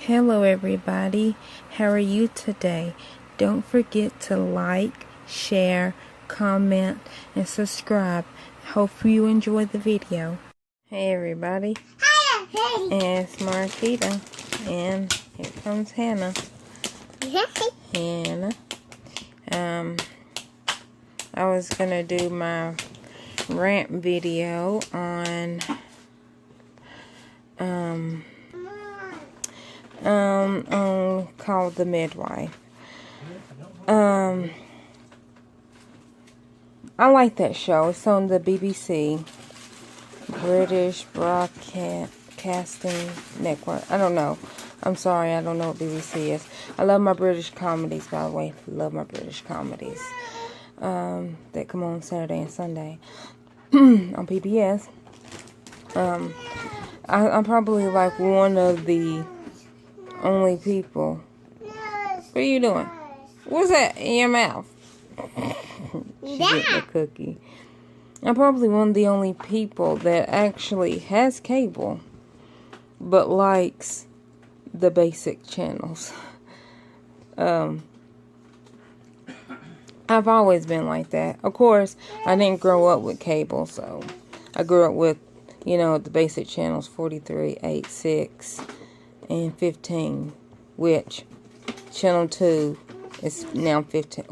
Hello everybody, how are you today? Don't forget to like, share, comment, and subscribe. Hope you enjoy the video. Hey everybody, it's Marquita, and here comes Hannah. Hannah, I was gonna do my rant video on called The Midwife. I like that show. It's on the BBC, British Broadcasting Network. I don't know. I'm sorry, I don't know what BBC is. I love my British comedies, by the way. Love my British comedies. That come on Saturday and Sunday on PBS. I'm probably like one of the only people. What are you doing? What's that in your mouth? She getting a cookie. I'm probably one of the only people that actually has cable, but likes the basic channels. I've always been like that. Of course, I didn't grow up with cable, so I grew up with, the basic channels 43, 8, 6, and 15, which channel 2 is now 15,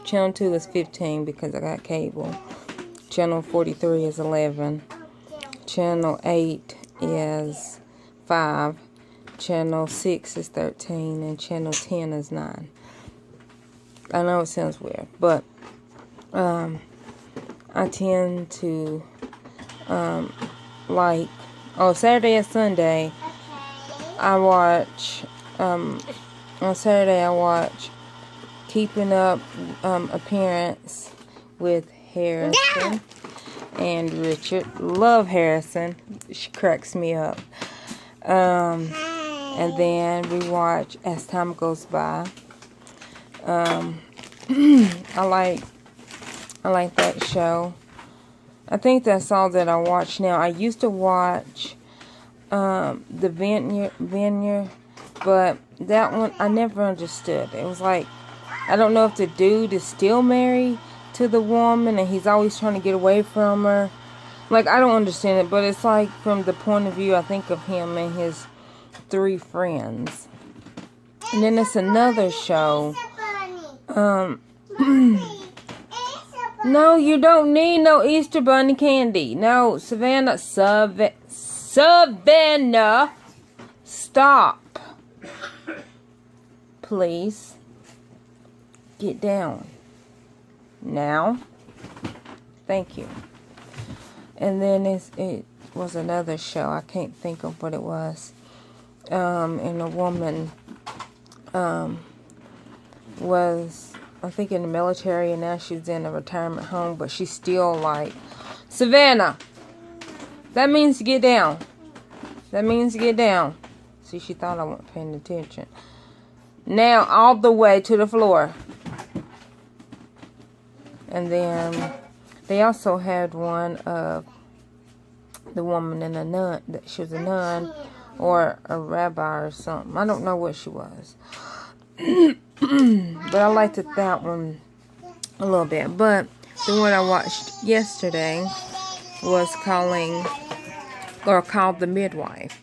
channel 2 is 15 because I got cable. Channel 43 is 11. Channel 8 is 5. Channel 6 is 13, and channel 10 is 9. I know it sounds weird, but I tend to Saturday and Sunday I watch on Saturday I watch Keeping Up Appearance with Harrison and Richard. Love Harrison. She cracks me up. And then we watch As Time Goes By. I like that show. I think that's all that I watch now. I used to watch the Vineyard, but that one I never understood. It was like, I don't know if the dude is still married to the woman and he's always trying to get away from her. Like, I don't understand it, but it's like from the point of view, I think, of him and his 3 friends. And then it's another show. No, you don't need no Easter Bunny candy. No, Savannah, stop. Please. Get down. Now. Thank you. And then it was another show. I can't think of what it was. And a woman was, I think, in the military, and now she's in a retirement home, but she's still like, Savannah, that means to get down. That means to get down. See, she thought I wasn't paying attention. Now, all the way to the floor. And then they also had one of the woman and a nun, that she was a nun or a rabbi or something. I don't know what she was. But I liked that one a little bit. But the one I watched yesterday was called The Midwife,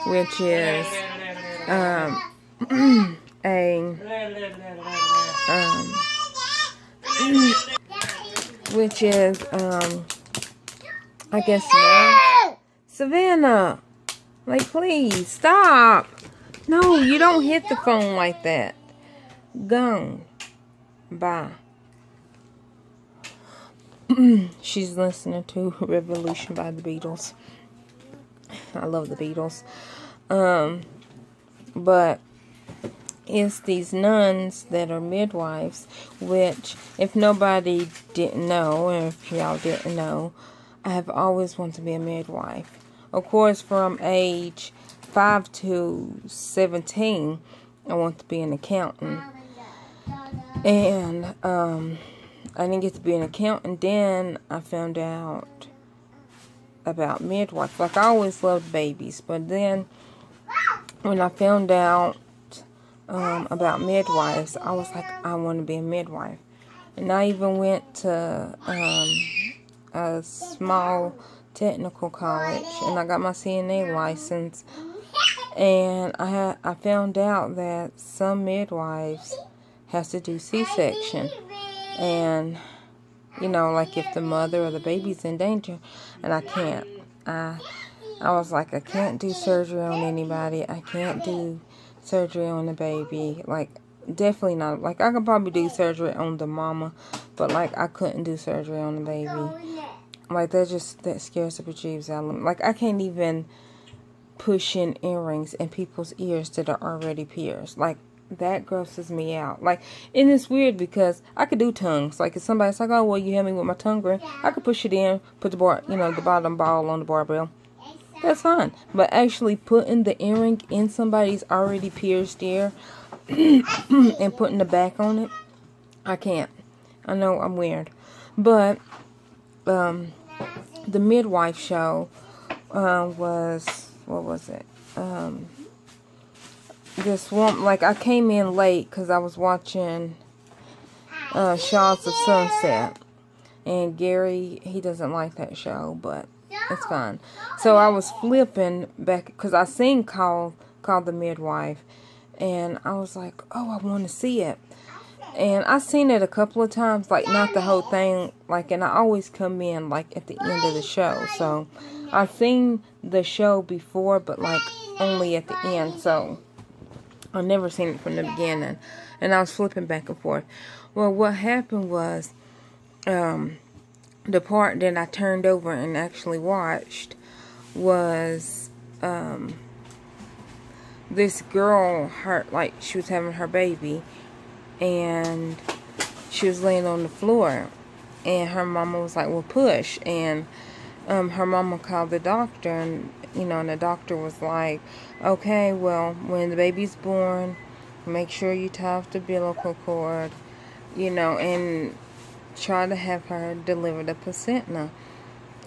which is I guess, Savannah, like, please stop. No, you don't hit the phone like that. Gone. Bye. She's listening to Revolution by the Beatles. I love the Beatles. But it's these nuns that are midwives, which, if nobody didn't know, or if y'all didn't know, I have always wanted to be a midwife. Of course, from age 5 to 17, I want to be an accountant. And I didn't get to be an accountant. Then I found out about midwife. Like, I always loved babies, but then when I found out about midwives, I was like, I want to be a midwife. And I even went to a small technical college, and I got my CNA license. And I found out that some midwives has to do C-section, and like if the mother or the baby's in danger, and I can't. I was like, I can't do surgery on anybody. I can't do surgery on the baby. Like, definitely not. Like, I could probably do surgery on the mama, but like, I couldn't do surgery on the baby. Like, that scares the bejeebs out of me. Like, I can't even push in earrings in people's ears that are already pierced. Like, that grosses me out. Like, and it's weird because I could do tongues. Like, if somebody's like, oh, well, you help me with my tongue ring, I could push it in, put the the bottom ball on the barbell. That's fine. But actually putting the earring in somebody's already pierced ear and putting the back on it, I can't. I know I'm weird. But the midwife show was, what was it? This one, like, I came in late because I was watching Shaws of Sunset. And Gary, he doesn't like that show, but it's fine. So I was flipping back because I seen called The Midwife, and I was like, oh, I want to see it. And I seen it a couple of times, like not the whole thing, like, and I always come in like at the end of the show. So I've seen the show before, but like only at the end. So I've never seen it from the beginning, and I was flipping back and forth. Well, what happened was, the part that I turned over and actually watched was this girl, she was having her baby, and she was laying on the floor, and her mama was like, well, push. And her mama called the doctor, and and the doctor was like, okay, well, when the baby's born, make sure you tie off the umbilical cord, and try to have her deliver the placenta.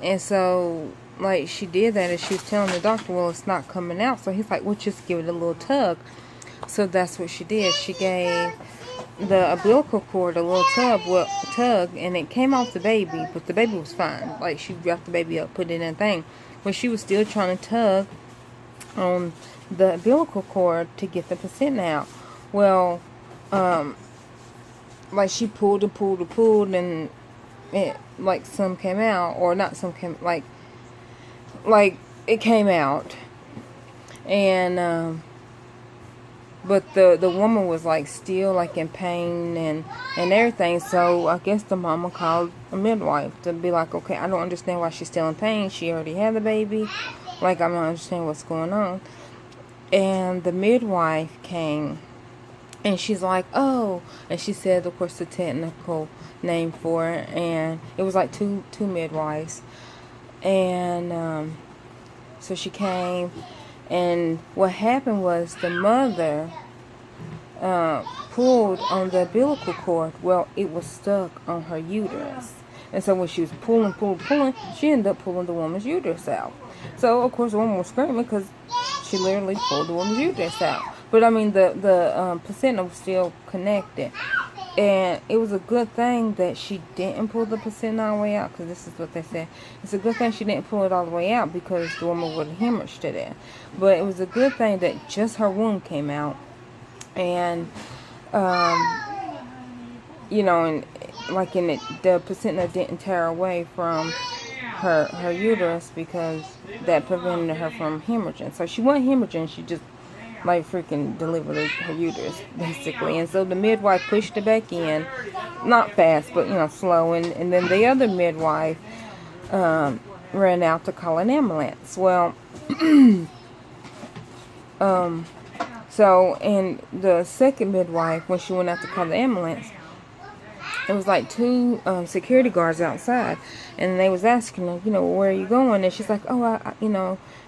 And so, like, she did that, and she was telling the doctor, well, it's not coming out. So he's like, well, just give it a little tug. So that's what she did. She gave the umbilical cord a little tug, and it came off the baby, but the baby was fine. Like, she wrapped the baby up, put it in a thing, but she was still trying to tug on the umbilical cord to get the placenta out. Well, like, she pulled and pulled and pulled, and it, like, some came out, or not some came, like it came out, and but the woman was like still like in pain and everything. So I guess the mama called a midwife to be like, okay, I don't understand why she's still in pain. She already had the baby. Like, I don't understand what's going on. And the midwife came, and she's like, oh, and she said, of course, the technical name for it, and it was like two midwives. And so she came, and what happened was the mother pulled on the umbilical cord. Well, it was stuck on her uterus, and so when she was pulling, she ended up pulling the woman's uterus out. So of course the woman was screaming because she literally pulled the woman's uterus out. But I mean, the placenta was still connected. And it was a good thing that she didn't pull the placenta all the way out, because this is what they said. It's a good thing she didn't pull it all the way out, because the woman would have hemorrhaged to death. But it was a good thing that just her womb came out. And, and like in it, the placenta didn't tear away from her uterus, because that prevented her from hemorrhaging. So she wasn't hemorrhaging, she just like freaking delivered her uterus, basically. And so the midwife pushed it back in, not fast, but slow. And then the other midwife ran out to call an ambulance. Well, so, and the second midwife, when she went out to call the ambulance, it was like two security guards outside, and they was asking her, where are you going? And she's like, oh, I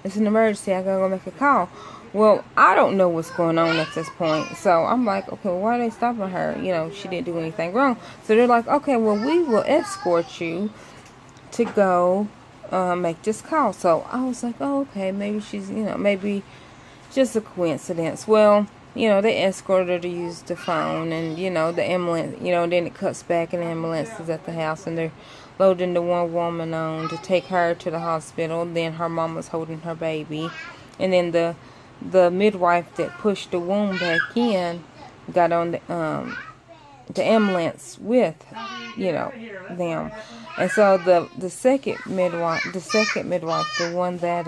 it's an emergency, I gotta go make a call. Well, I don't know what's going on at this point. So I'm like, okay, well, why are they stopping her? She didn't do anything wrong. So they're like, okay, well, we will escort you to go make this call. So I was like, oh, okay, maybe she's, maybe just a coincidence. Well, they escorted her to use the phone, and the ambulance, then it cuts back, and the ambulance is at the house, and they're loading the one woman on to take her to the hospital. Then her mom was holding her baby, and then the midwife that pushed the womb back in got on the ambulance with them. And so the second midwife, the one that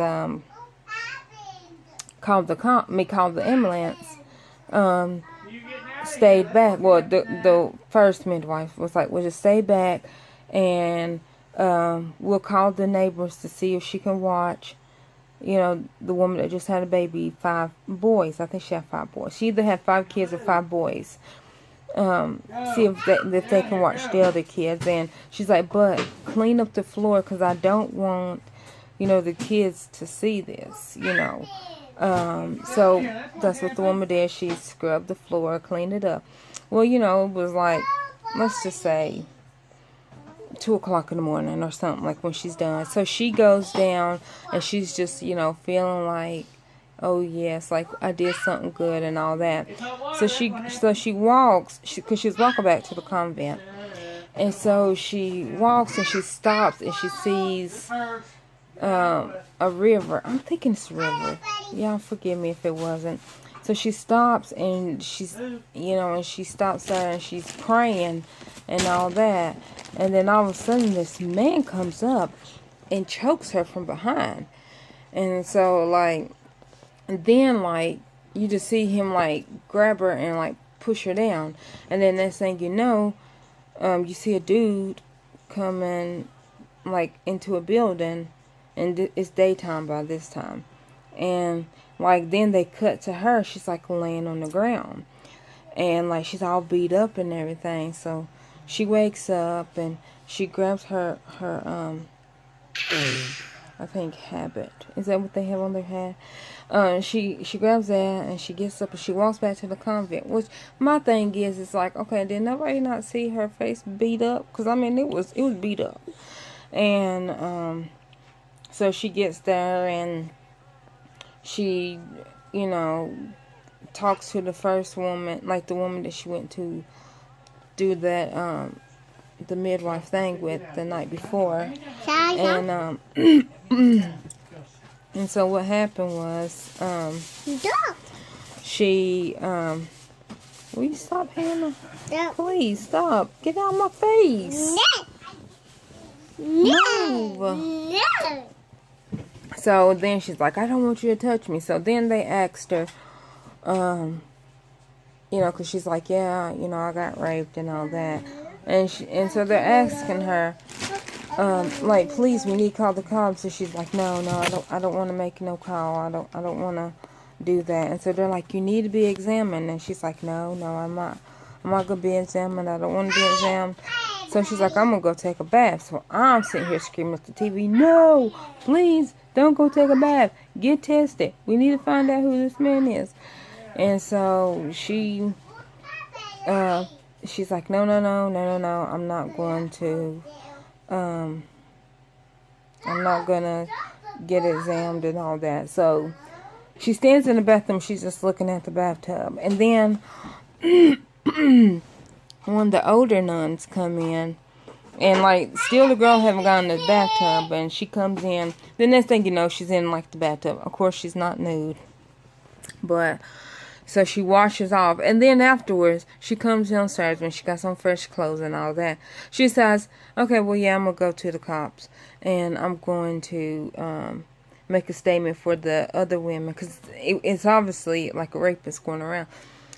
called the ambulance, stayed back. Well, the first midwife was like, "We'll just stay back, and we'll call the neighbors to see if she can watch." The woman that just had a baby, 5 boys. I think she had 5 boys. She either had 5 kids or 5 boys. See if they can watch the other kids. And she's like, "But clean up the floor, because I don't want, the kids to see this, So that's what the woman did. She scrubbed the floor, cleaned it up. Well, it was like, let's just say 2 o'clock in the morning or something, like when she's done. So she goes down, and she's just, feeling like, oh yes, like I did something good and all that. So she walks, because she's walking back to the convent. And so she walks, and she stops, and she sees a river. I'm thinking it's a river. Y'all forgive me if it wasn't. So she stops, and she's, and she stops there, and she's praying and all that. And then all of a sudden, this man comes up and chokes her from behind. And so, then, you just see him, grab her and, push her down. And then next thing you know, you see a dude coming, into a building. And it's daytime by this time. And, then they cut to her. She's, laying on the ground. And, she's all beat up and everything. So she wakes up, and she grabs her I think habit. Is that what they have on their head? She grabs that, and she gets up, and she walks back to the convent. Which, my thing is, it's like, okay, did nobody not see her face beat up? Because, it was beat up. And, so she gets there, and she, talks to the first woman, the woman that she went to do that, the midwife thing with the night before. And, and so what happened was, she, will you stop, Hannah? Please, stop. Get out of my face. Move. So then she's like, I don't want you to touch me. So then they asked her, because she's like, yeah, I got raped and all that. And so they're asking her, please, we need to call the cops. And she's like, no, I don't want to make no call. I don't want to do that. And so they're like, you need to be examined. And she's like, no, I'm not going to be examined. I don't want to be examined. So she's like, I'm going to go take a bath. So I'm sitting here screaming at the TV, no, please, don't go take a bath. Get tested. We need to find out who this man is. And so she's like, no, I'm not going to, I'm not going to get examined and all that. So she stands in the bathroom. She's just looking at the bathtub. And then one of the older nuns come in, and still the girl haven't gone to the bathtub, and she comes in. The next thing you know, she's in the bathtub. Of course, she's not nude, but so she washes off, and then afterwards she comes downstairs when she got some fresh clothes and all that. She says, okay, well, yeah, I'm gonna go to the cops, and I'm going to make a statement for the other women, because it's obviously like a rapist going around.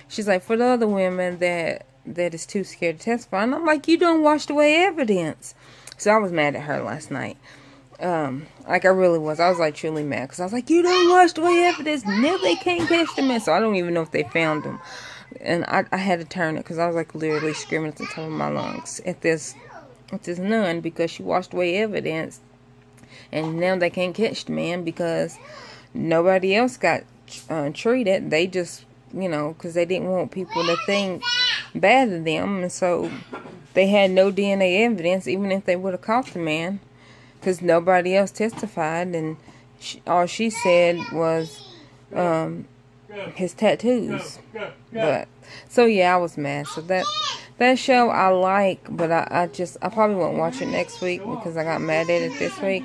She's like, for the other women that is too scared to testify. And I'm like, you don't wash away evidence. So I was mad at her last night. I really was. I was truly mad. Because I was like, you don't wash away evidence. No, they can't catch the man. So I don't even know if they found him. And I had to turn it, because I was literally screaming at the top of my lungs at this nun, because she washed away evidence. And now they can't catch the man because nobody else got treated. They just, because they didn't want people to think bad of them. And so they had no DNA evidence, even if they would have caught the man, because nobody else testified. And all she said was, his tattoos. But so yeah, I was mad. So that show I like, but I probably won't watch it next week because I got mad at it this week.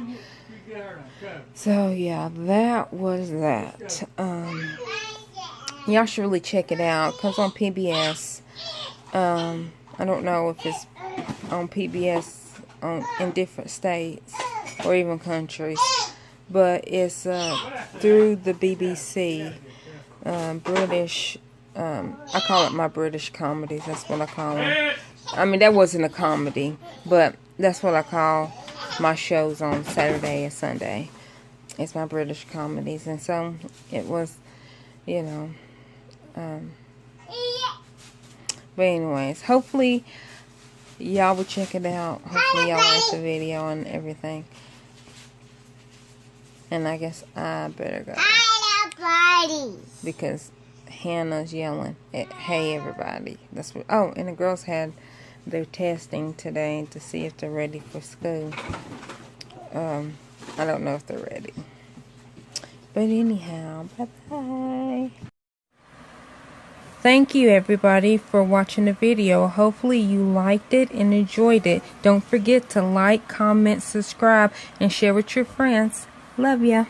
So yeah, that was that. Y'all should really check it out. It comes on PBS. I don't know if it's on PBS in different states or even countries, but it's through the BBC. British. I call it my British comedies. That's what I call them. I mean, that wasn't a comedy, but that's what I call my shows on Saturday and Sunday. It's my British comedies, and so it was, you know. But anyways, hopefully y'all will check it out. Hopefully y'all like the video and everything. And I guess I better go because Hannah's yelling at "Hey everybody." That's what. Oh, and the girls had their testing today to see if they're ready for school. I don't know if they're ready. But anyhow, bye-bye. Thank you everybody for watching the video. Hopefully you liked it and enjoyed it. Don't forget to like, comment, subscribe, and share with your friends. Love ya.